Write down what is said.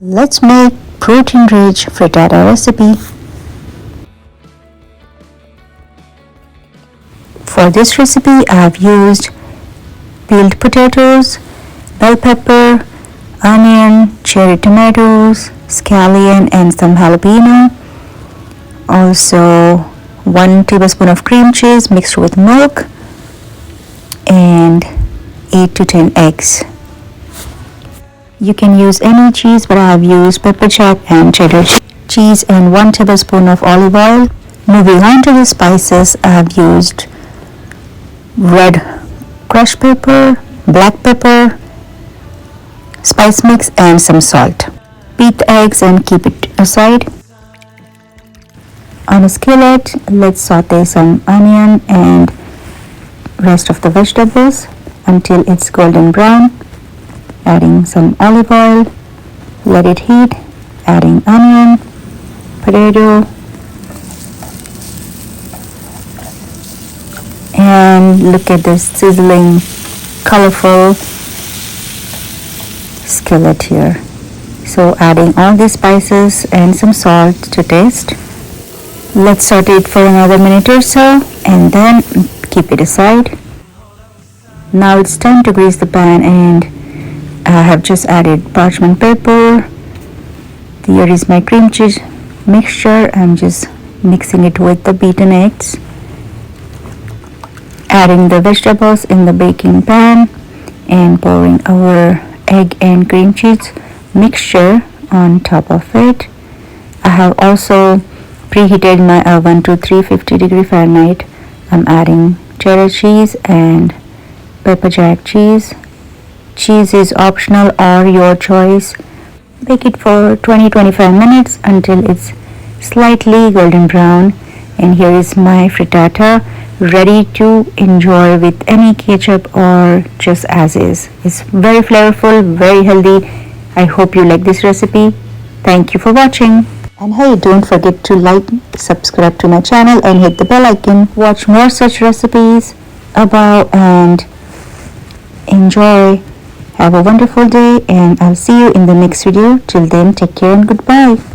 Let's make protein-rich frittata recipe. For this recipe, I have used peeled potatoes, bell pepper, onion, cherry tomatoes, scallion and some jalapeno. Also 1 tablespoon of cream cheese mixed with milk and 8 to 10 eggs. You can use any cheese, but I have used pepper jack and cheddar cheese and 1 tablespoon of olive oil. Moving on to the spices, I have used red crushed pepper, black pepper, spice mix and some salt. Beat the eggs and keep it aside. On a skillet, let's saute some onion and rest of the vegetables until it's golden brown. Adding some olive oil, let it heat, adding onion, potato, and look at this sizzling, colorful skillet here. So adding all these spices and some salt to taste. Let's saute it for another minute or so and then keep it aside. Now it's time to grease the pan, and I have just added parchment paper. Here is my cream cheese mixture. I'm just mixing it with the beaten eggs. Adding the vegetables in the baking pan and pouring our egg and cream cheese mixture on top of it. I have also preheated my oven to 350 Fahrenheit. I'm adding cheddar cheese and pepper jack cheese. Cheese is optional or your choice. Bake it for 20-25 minutes until it's slightly golden brown. And here is my frittata ready to enjoy with any ketchup or just as is. It's very flavorful, very healthy. I hope you like this recipe. Thank you for watching. And hey, don't forget to like, subscribe to my channel and hit the bell icon. Watch more such recipes about and enjoy. Have a wonderful day, and I'll see you in the next video. Till then, take care and goodbye.